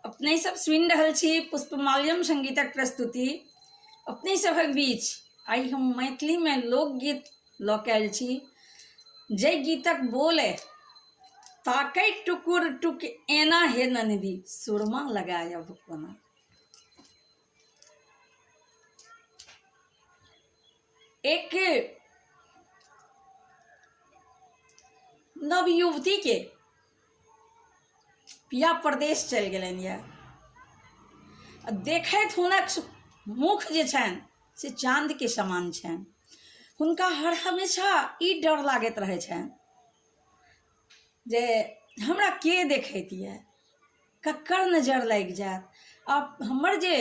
अपने सब सुनि रहल छी पुष्पमाल्यम संगीतक प्रस्तुति। अपने सभक बीच आई हम मैथिली में लोकगीत लऽ के आयल छी। जय गीतक बोल ताकै टुकुर टुक एना हे ननदी सुरमा लगायब कोना। एक नवयुवती के पिया प्रदेश चल गेलनि यऽ। देखैत हुनक मुख जे छनि से चाँद के समान छनि। हुनका हर हमेशा ई डर लागैत रहै छनि जे हमरा के देखैत यऽ, ककर नजर लागि जायत। आ हमर जे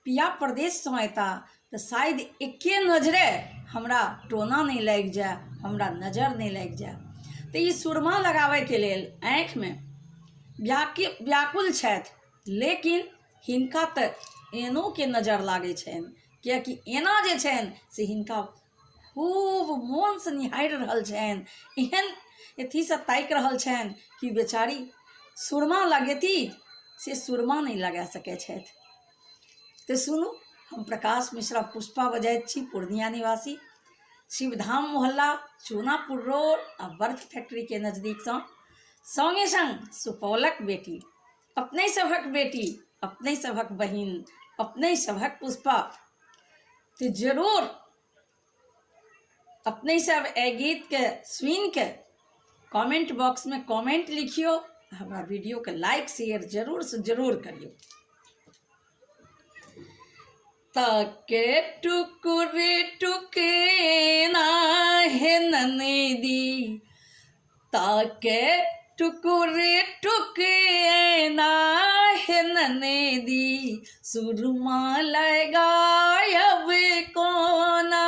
पिया प्रदेश सँ अयता तऽ शायद एके नजरे हमरा टोना नहीं लागि जाए, हमरा नजर नहीं लागि जाए। तऽ ई सुरमा लगाबै के लेल आँखि में व्याकुल छथि, लेकिन हिनका तऽ एनो के नजर लागै छनि, कियाकि एना जे छनि से हिनका खूब मोन से निहारि रहल छनि। एहन अथी से ताकि रहल छनि कि बेचारी सुरमा लगेती से सुरमा नहीं लगा सकै छथि। तो सुनू, हम प्रकाश मिश्रा पुष्पा बजाइत छी, पूर्णिया निवासी, शिवधाम मोहल्ला, चूनापुर रोड आ बर्फ फैक्ट्री के नजदीक सँ। संगे संग सुपौलक बेटी, अपने सभक बेटी, अपने सभक बहिन, अपने सभक पुष्पा। तो जरूर अपने सब ए गीत के सुन के कमेंट बॉक्स में कमेंट लिखियो, हमारा वीडियो के लाइक शेयर जरूर से जरूर करियो। ताके टुकुर टुके ना हे ननदी, ताके टुकुर टुके ना हे ननदी सुरमा लगायब कोना।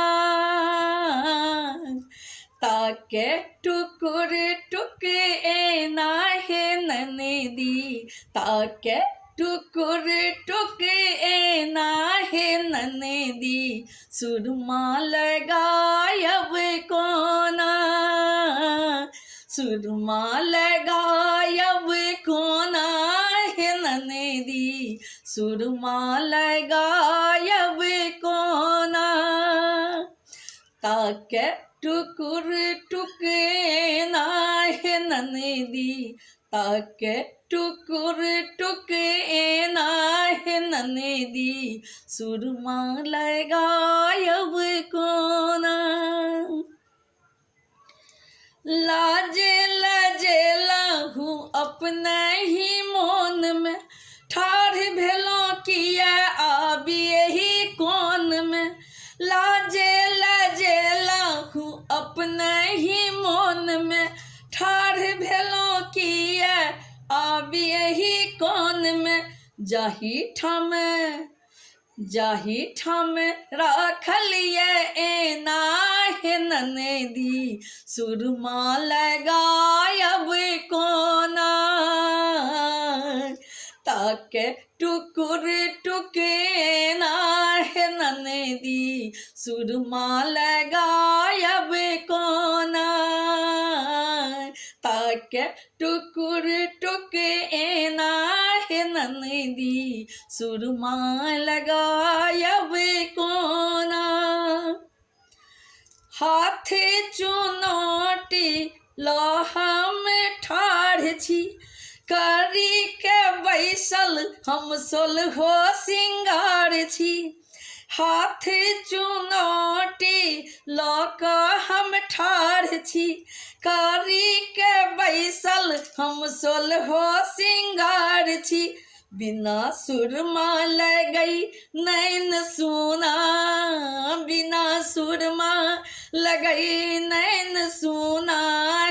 ताके टुकुर टुके ना हे ननदी, ताके टुकुर टुके ना हे ननदी सुरमा लगायब कोना। सुरमा लगायब कोना हे ननदी सुरमा लगायब कोना। ताके टुकुर टुके ना हे ननदी, ताके टुकुर टुके ना हे ननदी सुरमा लगायब कोना। लाजे लजेला हूँ अपने ही मोन में, ठाढ़ भेलो किया आबी यही कोन में। लाजे लजेला हूँ अपने ही मोन में, ठाढ़ भेलो किया आबी यही कोन में। जाही ठाम राखलिए एना हे ननदी सुरमा लगायब कोना। ताके टुकुर टुके ना हे ननदी सुरमा लगायब कोना। ताके टुकुर टुके ना हे ननदी सुरमा लगायब कोना। हाथ चुनौटी लोहा में ठाढ़ छी, करी के बैसल हम सोलहो सिंगार छी। हाथ चुनौटी लऽ कऽ हम ठाढ़ छी, करी के बैसल हम सोलहो सिंगार छी। बिना सुरमा लगई नैन सुना, बिना सुरमा लगई नैन सुना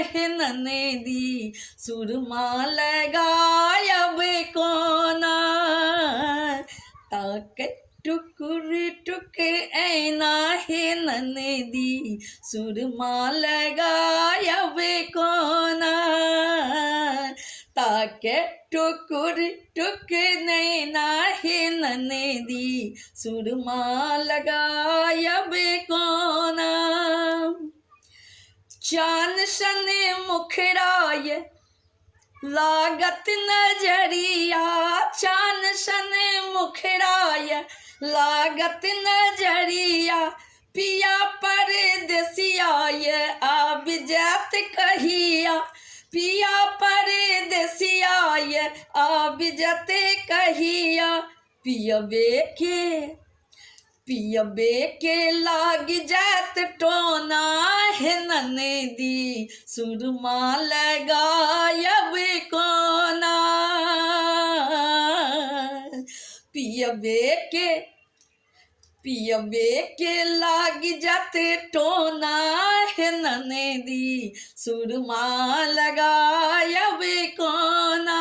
हे ननदी सुरमा लगायब कोना। ताके टुकुर टुके ऐना हे ननदी सुरमा लगायब कोना। ताके टुकुर टुके नैना हे ननदी सुरमा लगायब कोना। चान सन मुखराय लागत नजरिया चान सन मुखराय, लागत नजरिया पिया परदेसिया ये आब जात कहिया, पिया परदेसिया ये आब जाते कहिया, पियबे के लाग जात टोना है ननदी, सुरमा लगायब कोना, पियबे के लाग जाते टोना है ननदी, सुरमा लगायब कोना,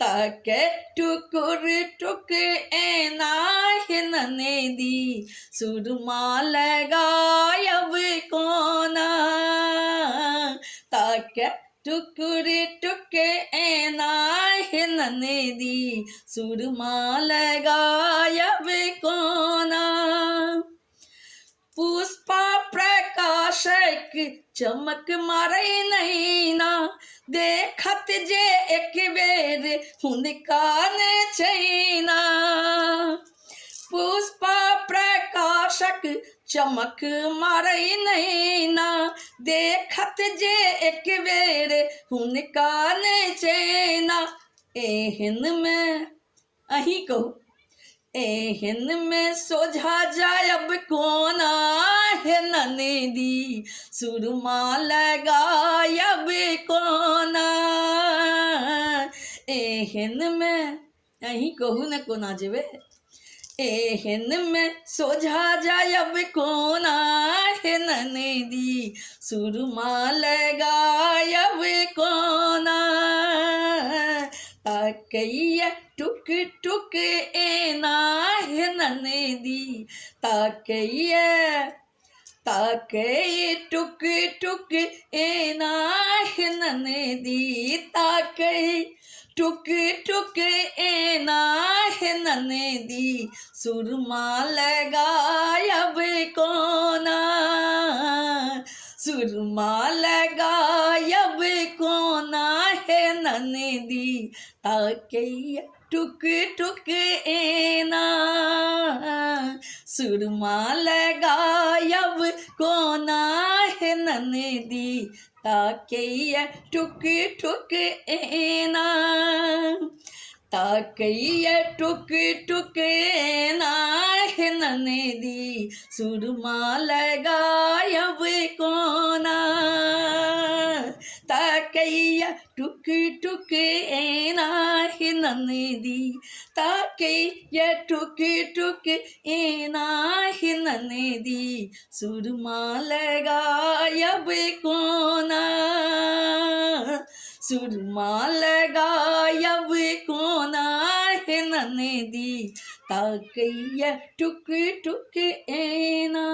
ताके टुकुर टुक एना है ननदी, सुरमा लगायब कोना, ताके टुकुर टुक एना है ननदी, सुरमा लगायब कोना, पुष्पा प्रकाशक चमक मारे नैना, देखत जे एक बेर हुनका ने चैना, पुष्पा प्रकाशक चमक मारे नैना, देखत जे एक बेर हुनका ने चैना, एहन में अही कहू, एहन में सोझा जायब कोना है ननदी, सुरमा लगायब कोना, एहन में अही कहू न कोना जेबे, एहन में सोझा जायब कोना है ननदी, सुरमा लगायब कोना, ताकैया टुक टुक एना है ननदी, ताकैया टुक टुक एना है ननदी, ताकै टुक टुक एना है ननदी, सुरमा लगायब कोना, सुरमा लगायब कोना है ननदी, ताकैया टुक टुक एना, सुरमा लगायब कोना है ननदी, ताकैया टुक टुक एना, ताकैया टुक टुक एना है ननदी, सुरमा लगायब कोना, ताकैया टुक टुक एना है ननदी, ताकैया टुक टुक एना है ननदी, सुरमा लगायब कोना, सुरमा लगायब कोना है ननदी, ताकैया टुक टुक एना।